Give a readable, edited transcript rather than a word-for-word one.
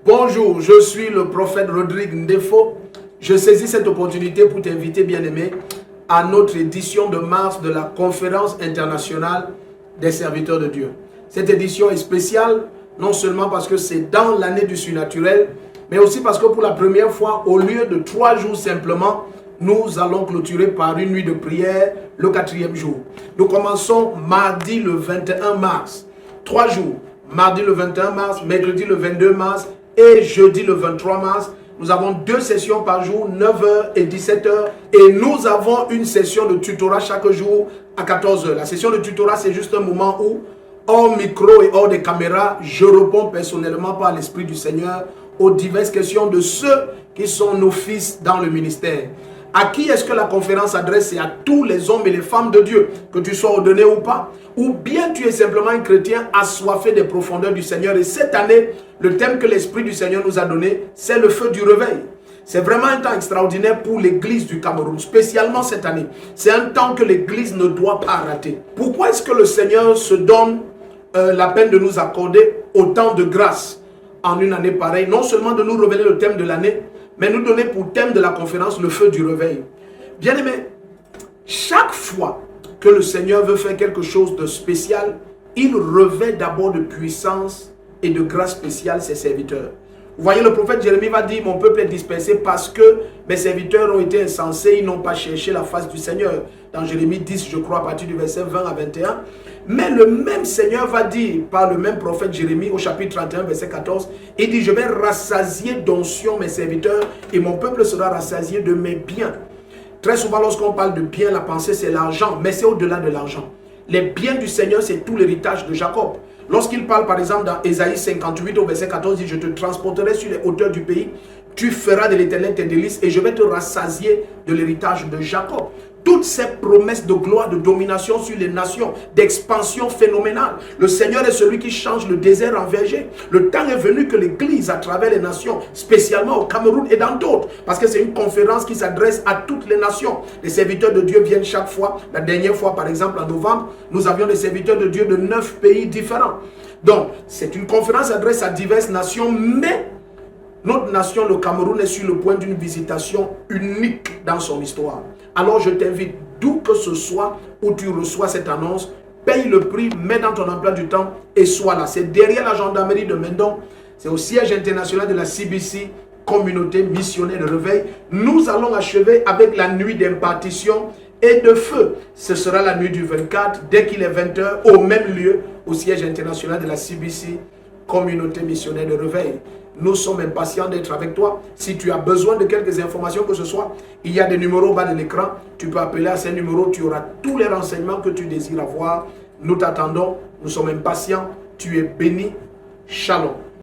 Bonjour, je suis le prophète Rodrigue Ndefo. Je saisis cette opportunité pour t'inviter, bien-aimé, à notre édition de mars de la Conférence internationale des serviteurs de Dieu. Cette édition est spéciale, non seulement parce que c'est dans l'année du surnaturel, mais aussi parce que pour la première fois, au lieu de 3 jours simplement, nous allons clôturer par une nuit de prière le 4e jour. Nous commençons mardi le 21 mars. 3 jours. Mardi le 21 mars, mercredi le 22 mars et jeudi le 23 mars. Nous avons 2 sessions par jour, 9h et 17h. Et nous avons une session de tutorat chaque jour à 14h. La session de tutorat, c'est juste un moment où, hors micro et hors des caméras, je réponds personnellement par l'Esprit du Seigneur aux diverses questions de ceux qui sont nos fils dans le ministère. À qui est-ce que la conférence s'adresse? C'est à tous les hommes et les femmes de Dieu, que tu sois ordonné ou pas, ou bien tu es simplement un chrétien assoiffé des profondeurs du Seigneur. Et cette année, le thème que l'Esprit du Seigneur nous a donné, c'est le feu du réveil. C'est vraiment un temps extraordinaire pour l'église du Cameroun, spécialement cette année. C'est un temps que l'église ne doit pas rater. Pourquoi est-ce que le Seigneur se donne la peine de nous accorder autant de grâce en une année pareille? Non seulement de nous révéler le thème de l'année, mais nous donner pour thème de la conférence le feu du réveil. Bien-aimés, chaque fois que le Seigneur veut faire quelque chose de spécial, il revêt d'abord de puissance et de grâce spéciale ses serviteurs. Vous voyez, le prophète Jérémie va dire: mon peuple est dispersé parce que mes serviteurs ont été insensés, ils n'ont pas cherché la face du Seigneur. Dans Jérémie 10, je crois, à partir du verset 20 à 21. Mais le même Seigneur va dire par le même prophète Jérémie au chapitre 31, verset 14, il dit: je vais rassasier d'onction mes serviteurs et mon peuple sera rassasié de mes biens. Très souvent, lorsqu'on parle de biens, la pensée c'est l'argent, mais c'est au-delà de l'argent. Les biens du Seigneur, c'est tout l'héritage de Jacob. Lorsqu'il parle par exemple dans Ésaïe 58 au verset 14, il dit: je te transporterai sur les hauteurs du pays, tu feras de l'Éternel tes délices et je vais te rassasier de l'héritage de Jacob. Toutes ces promesses de gloire, de domination sur les nations, d'expansion phénoménale. Le Seigneur est celui qui change le désert en verger. Le temps est venu que l'Église, à travers les nations, spécialement au Cameroun et dans d'autres, parce que c'est une conférence qui s'adresse à toutes les nations. Les serviteurs de Dieu viennent chaque fois. La dernière fois, par exemple, en novembre, nous avions des serviteurs de Dieu de 9 pays différents. Donc, c'est une conférence qui s'adresse à diverses nations, mais notre nation, le Cameroun, est sur le point d'une visitation unique dans son histoire. Alors je t'invite, d'où que ce soit où tu reçois cette annonce, paye le prix, mets dans ton emploi du temps et sois là. C'est derrière la gendarmerie de Mendon, c'est au siège international de la CBC, Communauté Missionnaire de Réveil. Nous allons achever avec la nuit d'impartition et de feu. Ce sera la nuit du 24, dès qu'il est 20h, au même lieu, au siège international de la CBC, Communauté Missionnaire de Réveil. Nous sommes impatients d'être avec toi. Si tu as besoin de quelques informations que ce soit, il y a des numéros au bas de l'écran. Tu peux appeler à ces numéros. Tu auras tous les renseignements que tu désires avoir. Nous t'attendons. Nous sommes impatients. Tu es béni. Shalom.